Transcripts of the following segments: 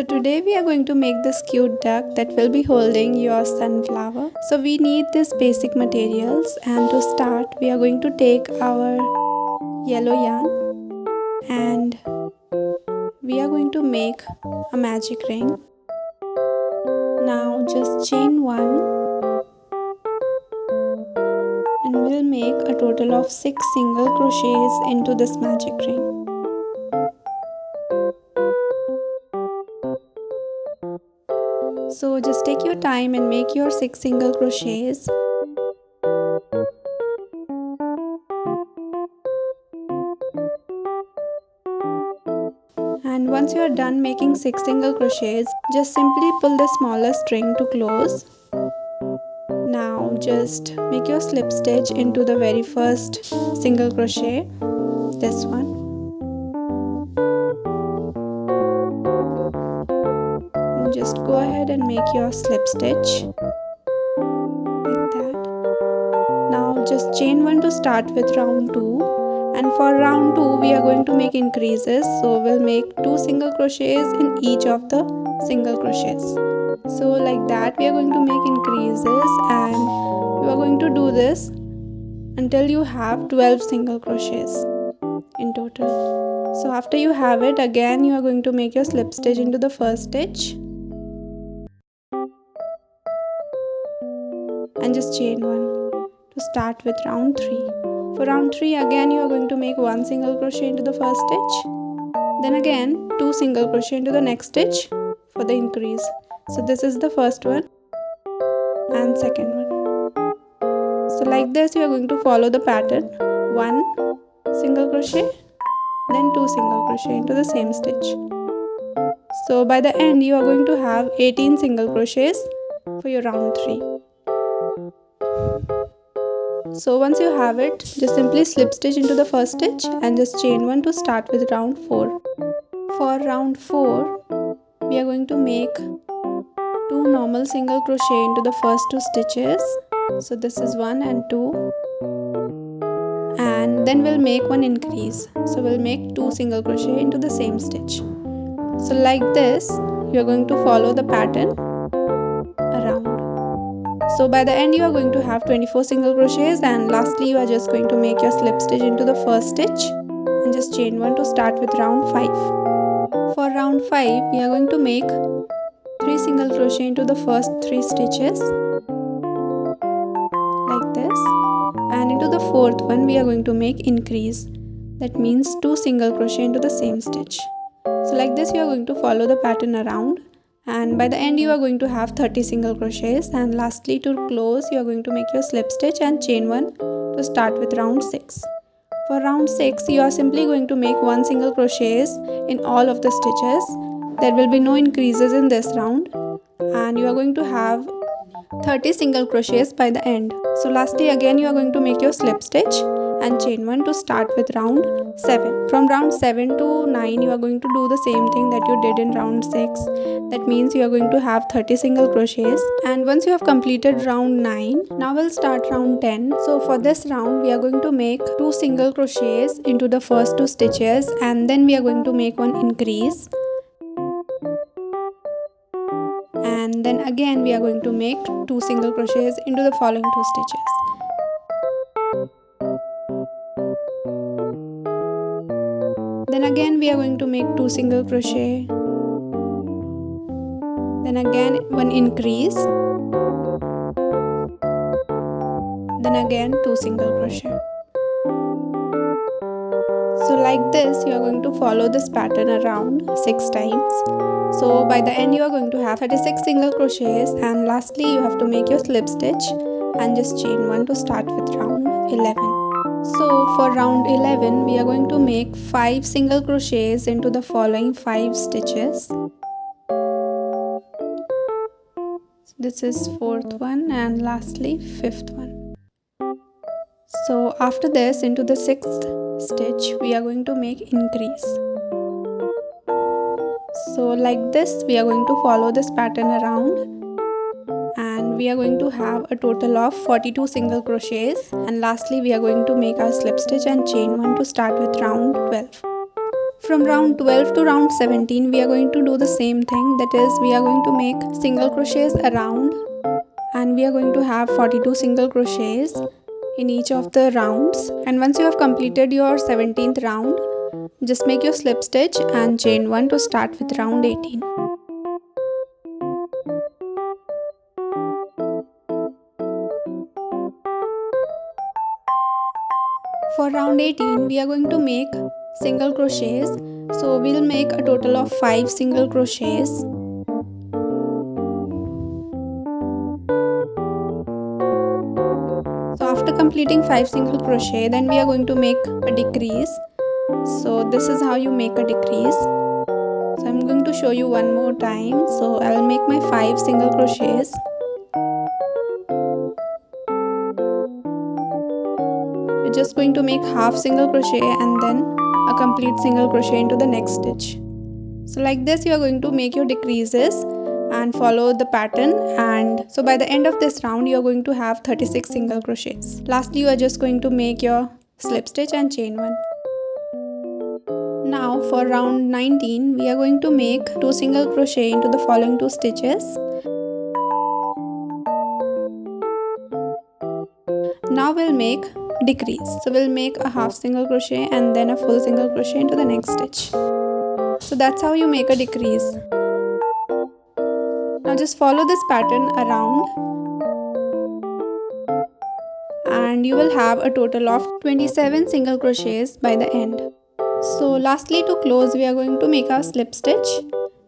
So today we are going to make this cute duck that will be holding your sunflower. So we need this basic materials, and to start we are going to take our yellow yarn and we are going to make a magic ring. Now just chain one and we'll make a total of 6 single crochets into this magic ring. So just take your time and make your 6 single crochets. And once you are done making 6 single crochets, just simply pull the smallest string to close. Now just make your slip stitch into the very first single crochet, this one. And just go ahead and make your slip stitch like that. Now just chain one to start with round 2. And for round 2 we are going to make increases, so we'll make 2 single crochets in each of the single crochets. So like that we are going to make increases, and you are going to do this until you have 12 single crochets in total. So after you have it, again you are going to make your slip stitch into the first stitch and just chain one to start with round 3. For round 3 again you are going to make 1 single crochet into the first stitch, then again 2 single crochet into the next stitch for the increase. So this is the first one and second one. So like this you are going to follow the pattern. 1 single crochet, then 2 single crochet into the same stitch. So by the end you are going to have 18 single crochets for your round 3. So once you have it, just simply slip stitch into the first stitch and just chain one to start with round 4. For round 4, we are going to make 2 normal single crochet into the first 2 stitches. So this is 1 and 2. And then we'll make 1 increase. So we'll make 2 single crochet into the same stitch. So like this, you are going to follow the pattern around. So by the end you are going to have 24 single crochets, and lastly you are just going to make your slip stitch into the first stitch and just chain one to start with round 5. For round 5 we are going to make 3 single crochet into the first 3 stitches like this, and into the fourth one we are going to make increase. That means 2 single crochet into the same stitch. So like this you are going to follow the pattern around, and by the end you are going to have 30 single crochets, and lastly to close you are going to make your slip stitch and chain one to start with round 6. For round 6 you are simply going to make 1 single crochets in all of the stitches. There will be no increases in this round, and you are going to have 30 single crochets by the end. So lastly again you are going to make your slip stitch and chain one to start with round 7. From round 7 to 9 you are going to do the same thing that you did in round 6. That means you are going to have 30 single crochets, and once you have completed round 9, now we'll start round 10. So for this round we are going to make 2 single crochets into the first 2 stitches, and then we are going to make 1 increase, and then again we are going to make 2 single crochets into the following 2 stitches. Then again we are going to make 2 single crochet, then again 1 increase, then again 2 single crochet. So like this you are going to follow this pattern around 6 times. So by the end you are going to have 36 single crochets, and lastly you have to make your slip stitch and just chain one to start with round 11. So for round 11 we are going to make 5 single crochets into the following 5 stitches. This is 4th one and lastly 5th one. So after this, into the 6th stitch we are going to make increase. So like this we are going to follow this pattern around, and we are going to have a total of 42 single crochets, and lastly we are going to make our slip stitch and chain one to start with round 12. From round 12 to round 17 we are going to do the same thing, that is we are going to make single crochets around, and we are going to have 42 single crochets in each of the rounds. And once you have completed your 17th round, just make your slip stitch and chain 1 to start with round 18. For round 18 we are going to make single crochets, so we'll make a total of 5 single crochets. So after completing 5 single crochet, then we are going to make a decrease. So this is how you make a decrease. So I'm going to show you one more time. So I'll make my 5 single crochets. You're just going to make half single crochet and then a complete single crochet into the next stitch. So like this you are going to make your decreases and follow the pattern, and so by the end of this round you are going to have 36 single crochets. Lastly you are just going to make your slip stitch and chain 1. Now for round 19 we are going to make 2 single crochet into the following 2 stitches. Now we'll make decrease. So we'll make a half single crochet and then a full single crochet into the next stitch. So that's how you make a decrease. Now just follow this pattern around and you will have a total of 27 single crochets by the end. So lastly, to close we are going to make our slip stitch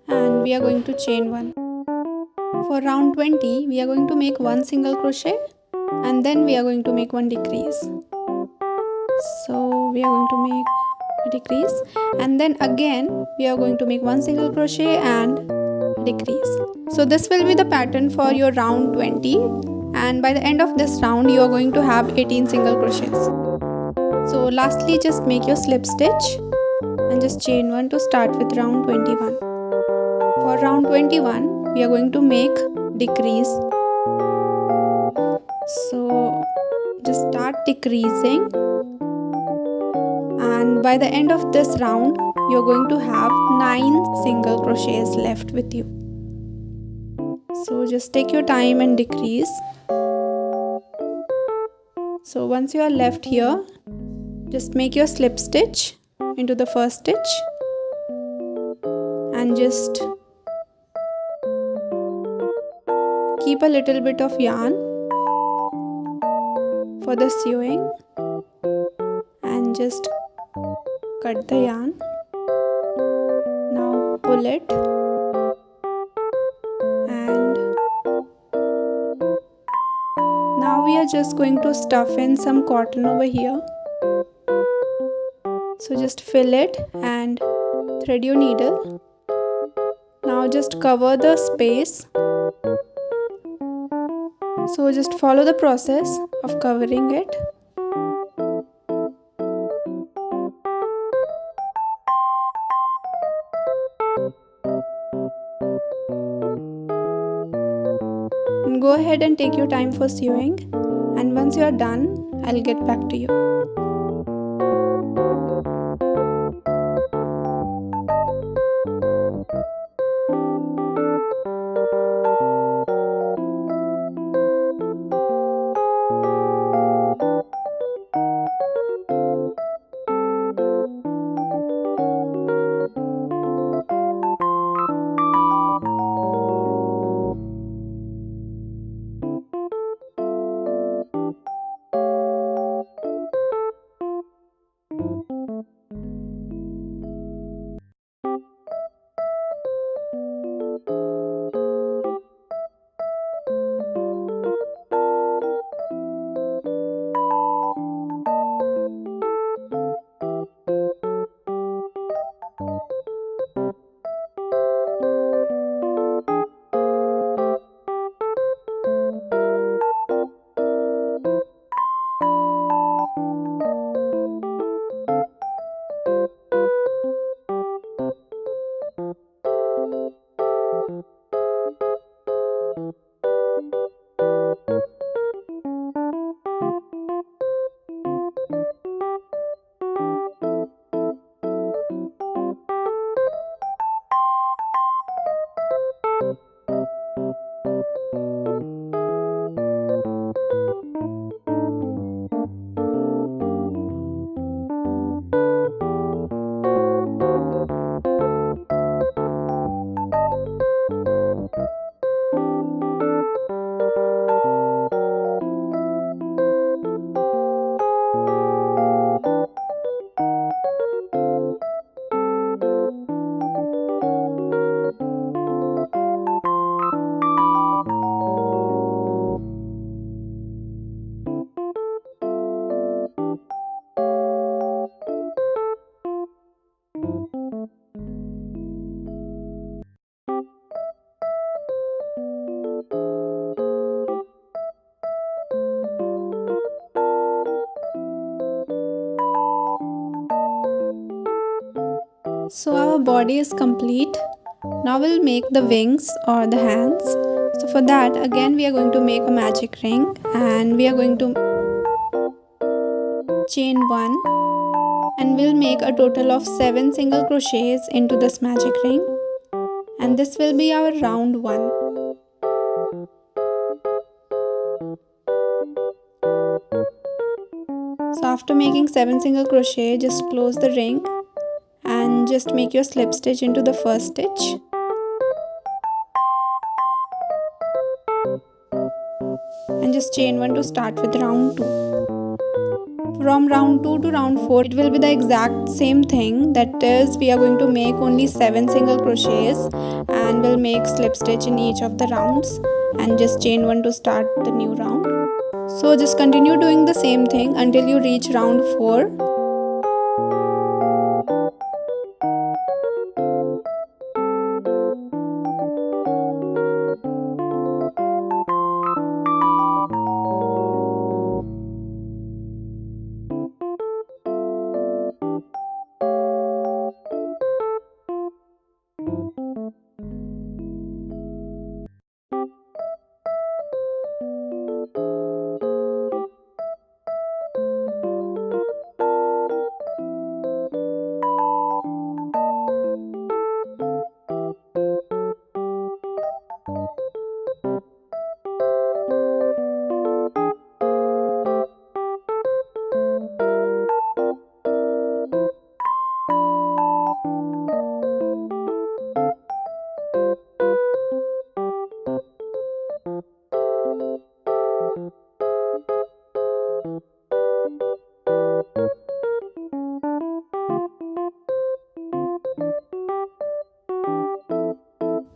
and we are going to chain 1. For round 20 we are going to make 1 single crochet and then we are going to make 1 decrease. So we are going to make a decrease and then again we are going to make 1 single crochet and decrease. So this will be the pattern for your round 20, and by the end of this round you are going to have 18 single crochets. So lastly just make your slip stitch and just chain 1 to start with round 21. For round 21 we are going to make decrease. So just start decreasing, and by the end of this round you're going to have 9 single crochets left with you. So just take your time and decrease. So once you are left here, just make your slip stitch into the first stitch and just keep a little bit of yarn for the sewing and just cut the yarn. Now pull it and now we are just going to stuff in some cotton over here. So just fill it and thread your needle. Now just cover the space. So just follow the process of covering it. And go ahead and take your time for sewing, and once you are done, I'll get back to you. So our body is complete. Now we'll make the wings or the hands. So for that, again we are going to make a magic ring, and we are going to chain 1, and we'll make a total of 7 single crochets into this magic ring, and this will be our round 1. So after making 7 single crochet, just close the ring and just make your slip stitch into the first stitch. And just chain 1 to start with round 2. From round 2 to round 4, it will be the exact same thing. That is, we are going to make only 7 single crochets and we'll make slip stitch in each of the rounds and just chain 1 to start the new round. So just continue doing the same thing until you reach round 4.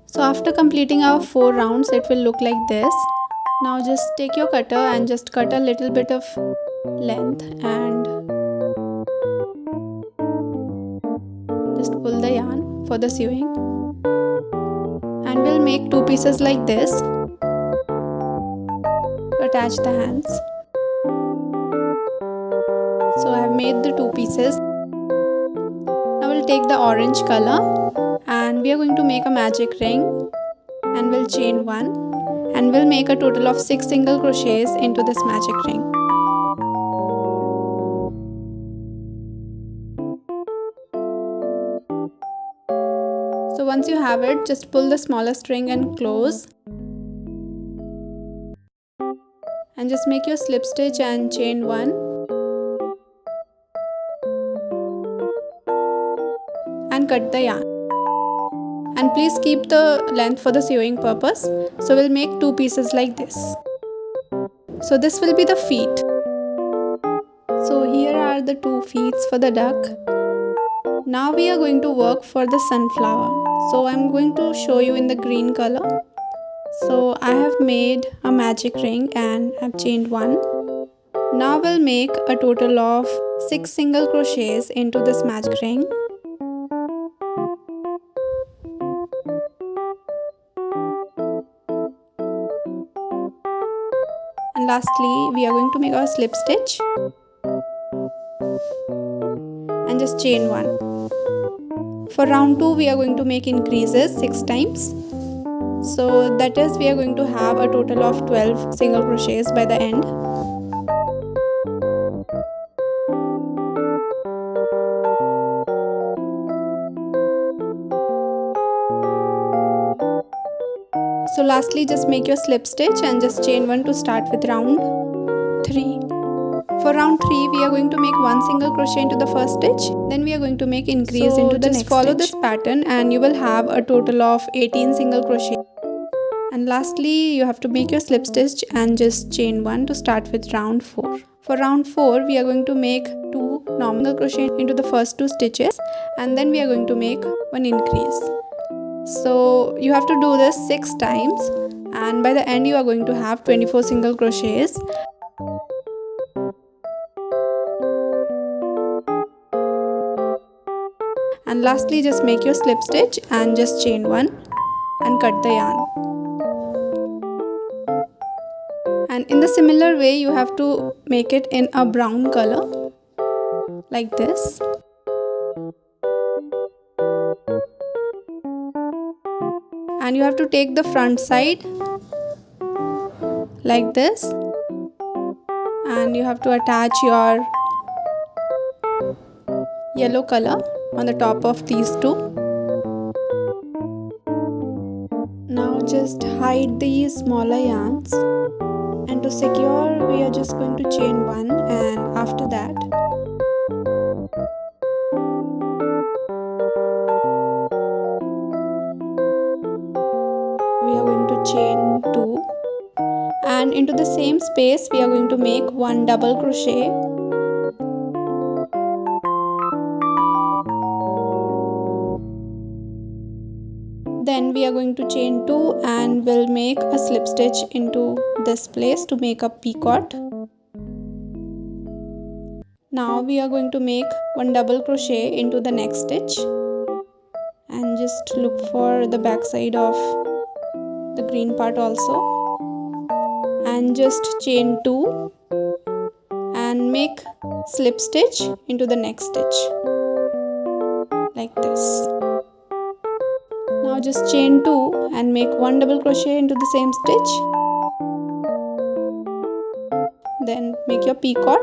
So after completing our 4 rounds, it will look like this. Now just take your cutter and just cut a little bit of length and just pull the yarn for the sewing. And we'll make 2 pieces like this to attach the hands. So I have made the 2 pieces. Now we'll take the orange color and we are going to make a magic ring, and we'll chain 1, and we'll make a total of 6 single crochets into this magic ring. So once you have it, just pull the smallest ring and close, and just make your slip stitch and chain 1, and cut the yarn. And please keep the length for the sewing purpose. So we'll make 2 pieces like this. So this will be the feet. So here are the 2 feet for the duck. Now we are going to work for the sunflower. So I'm going to show you in the green color. So I have made a magic ring and I've chained 1. Now we'll make a total of 6 single crochets into this magic ring. And lastly, we are going to make our slip stitch and just chain 1. For round 2, we are going to make increases 6 times. So that is, we are going to have a total of 12 single crochets by the end. So lastly, just make your slip stitch and just chain 1 to start with round 3. For round 3, we are going to make 1 single crochet into the first stitch. Then we are going to make increase into the next stitch. Follow this pattern and you will have a total of 18 single crochet. And lastly, you have to make your slip stitch and just chain 1 to start with round 4. For round 4, we are going to make 2 normal crochet into the first 2 stitches, and then we are going to make 1 increase. So you have to do this 6 times, and by the end you are going to have 24 single crochets. And lastly, just make your slip stitch and just chain 1 and cut the yarn. And in the similar way, you have to make it in a brown color like this. And you have to take the front side like this, and you have to attach your yellow color on the top of these two. Now just hide these smaller yarns, and to secure we are just going to chain 1, and after that we are going to chain 2, and into the same space we are going to make 1 double crochet. Then we are going to chain 2 and we'll make a slip stitch into this place to make a picot. Now we are going to make 1 double crochet into the next stitch, and just look for the back side of the green part also, and just chain 2 and make slip stitch into the next stitch like this. Now just chain 2 and make 1 double crochet into the same stitch. Then make your picot.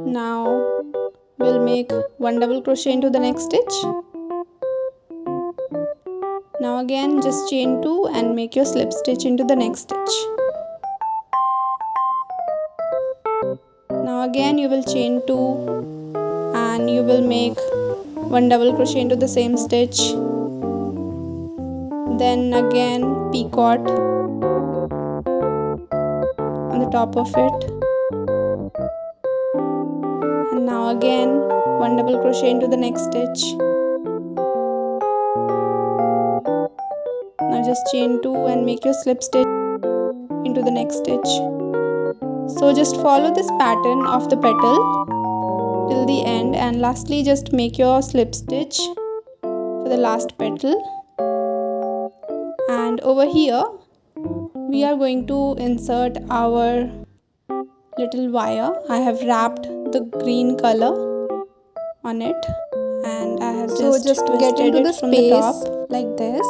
Now we'll make 1 double crochet into the next stitch. Now again just chain 2 and make your slip stitch into the next stitch. Now again you will chain 2 and you will make 1 double crochet into the same stitch. Then again picot on the top of it, and now again 1 double crochet into the next stitch. Now just chain 2 and make your slip stitch into the next stitch. So just follow this pattern of the petal till the end, and lastly just make your slip stitch for the last petal. And over here we are going to insert our little wire. I have wrapped the green color on it, and I have just get into the space like this.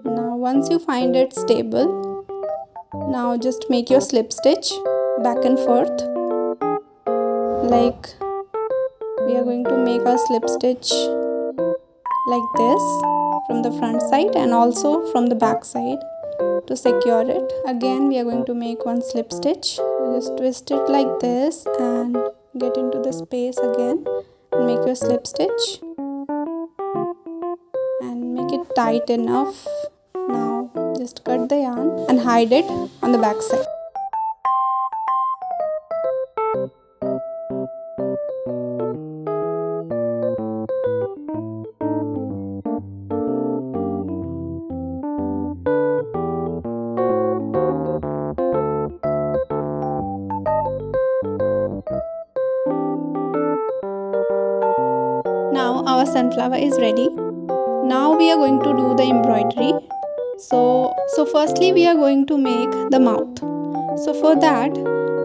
Now once you find it stable, now just make your slip stitch back and forth. Like we are going to make a slip stitch like this from the front side and also from the back side to secure it. Again we are going to make 1 slip stitch. Just twist it like this and get into the space again and make your slip stitch and make it tight enough. Now just cut the yarn and hide it on the back side. Now our sunflower is ready. Now we are going to do the embroidery. So firstly we are going to make the mouth. So for that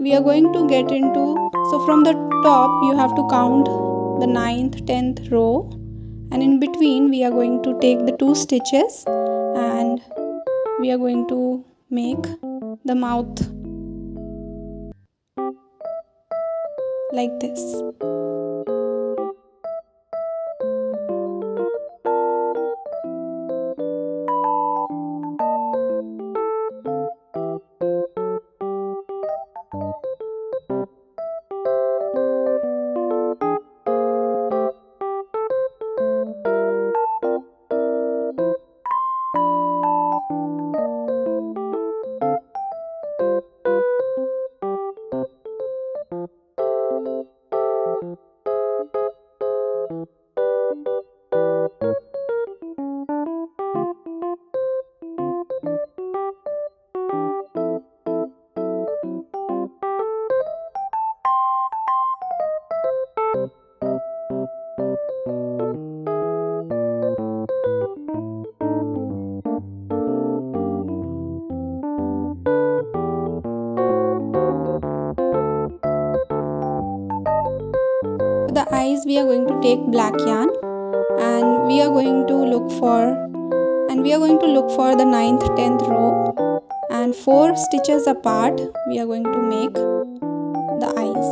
we are going to get into, so from the top you have to count the 9th, 10th row, and in between we are going to take the 2 stitches and we are going to make the mouth like this. eyes we are going to take black yarn, and we are going to look for the 9th 10th row, and 4 stitches apart we are going to make the eyes.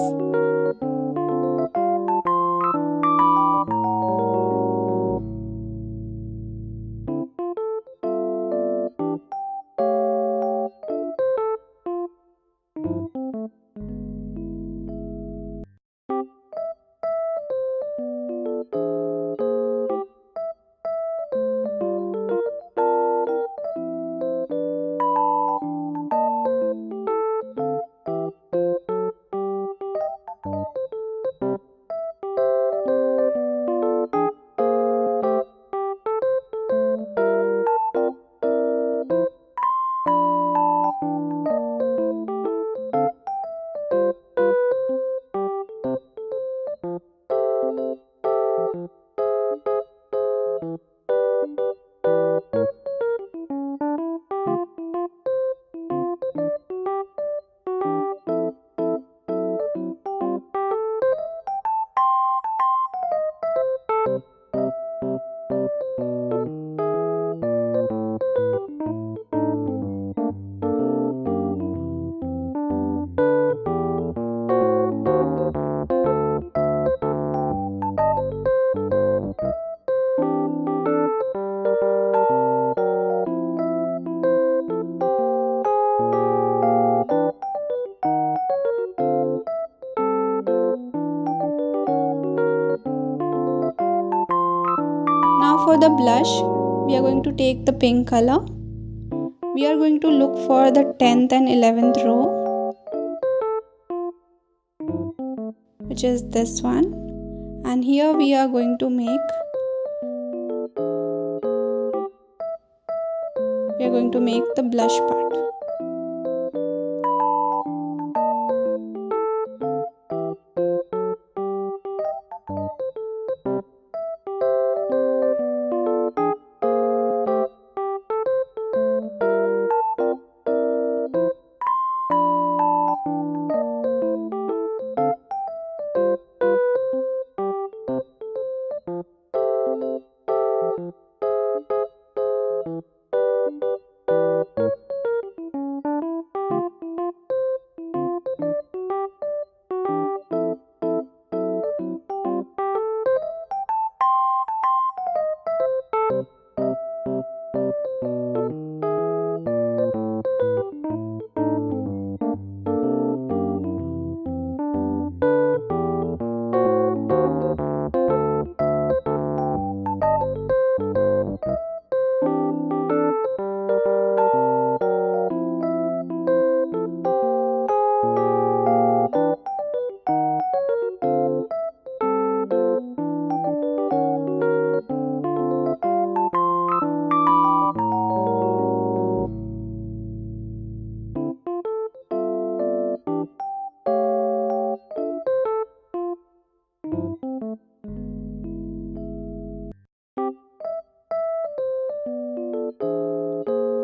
Now for the blush, we are going to take the pink color. We are going to look for the 10th and 11th row, which is this one, and here we are going to make the blush part.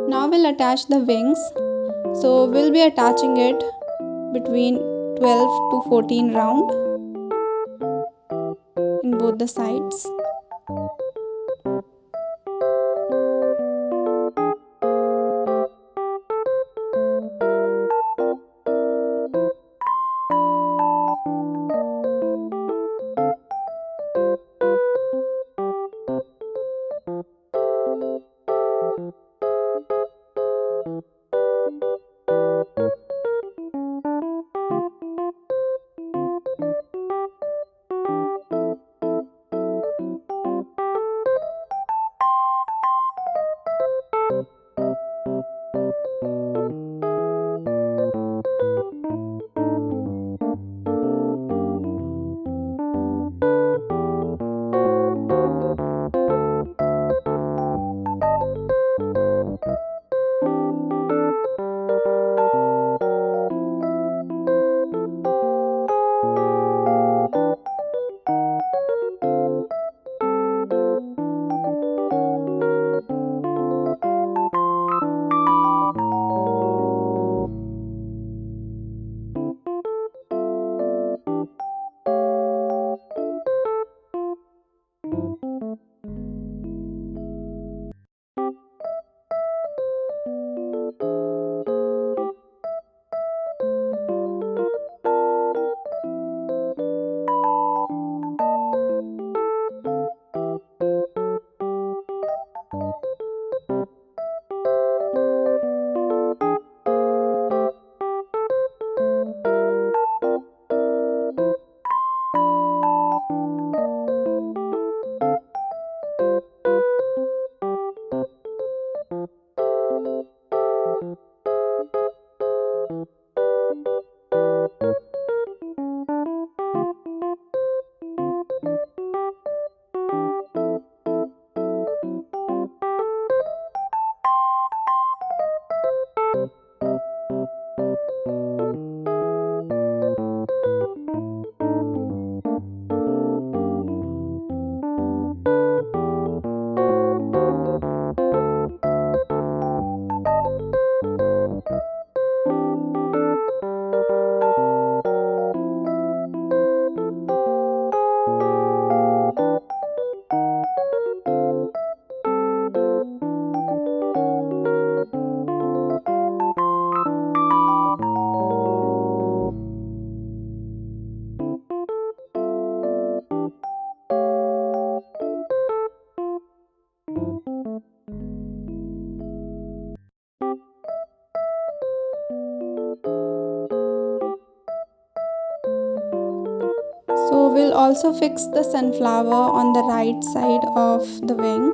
Now we'll attach the wings. So we'll be attaching it between 12 to 14 round in both the sides. So we'll also fix the sunflower on the right side of the wing.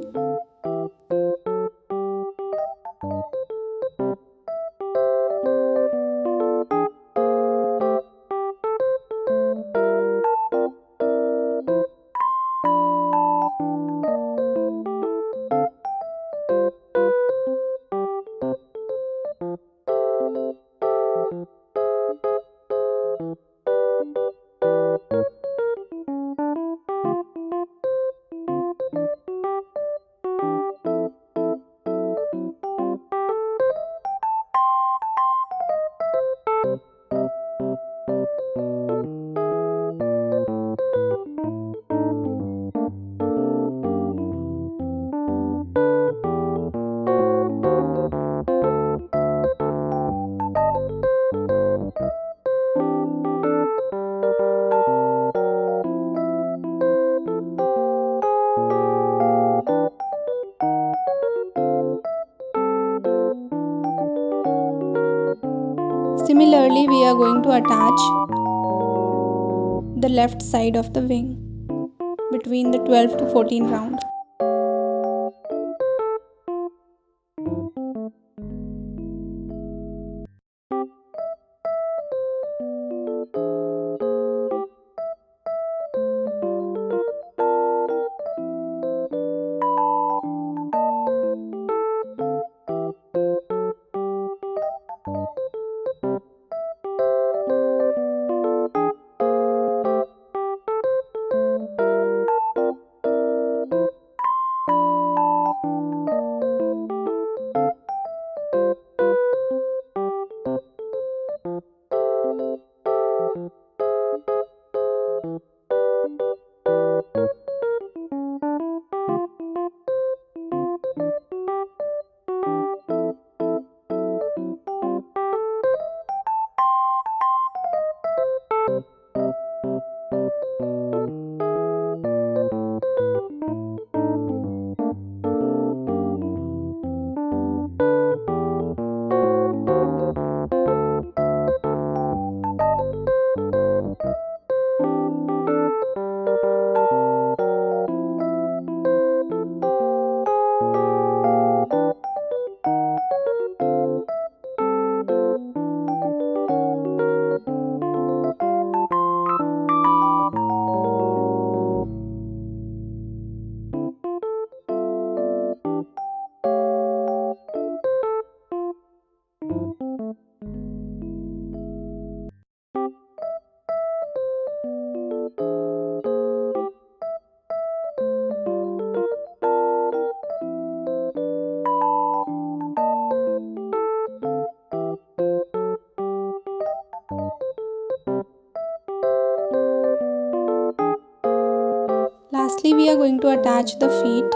Similarly, we are going to attach the left side of the wing between the 12 to 14 round. Lastly, we are going to attach the feet.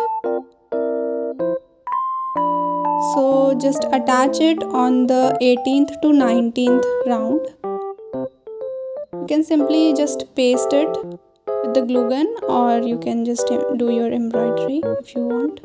So just attach it on the 18th to 19th round. You can simply just paste it with the glue gun, or you can just do your embroidery if you want.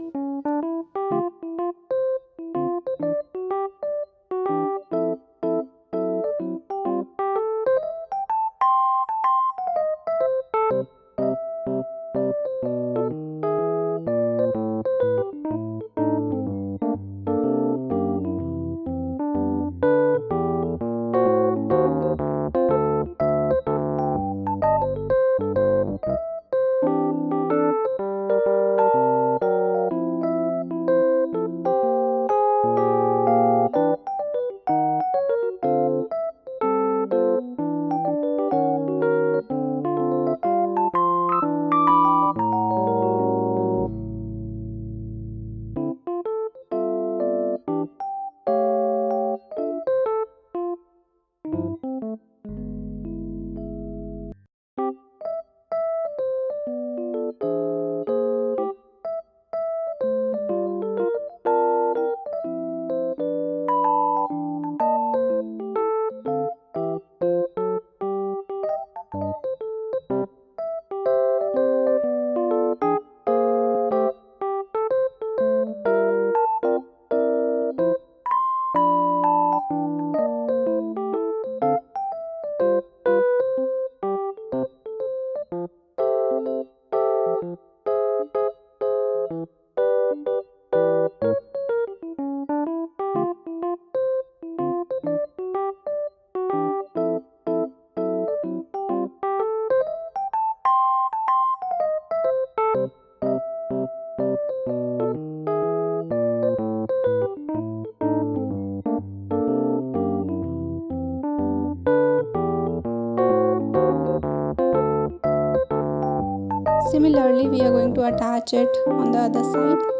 similarly we are going to attach it on the other side.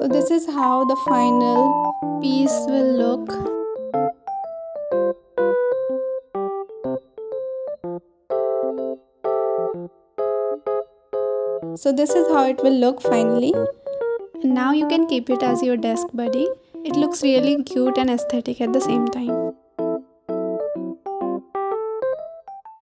So this is how the final piece will look. So this is how it will look finally. And now you can keep it as your desk buddy. It looks really cute and aesthetic at the same time.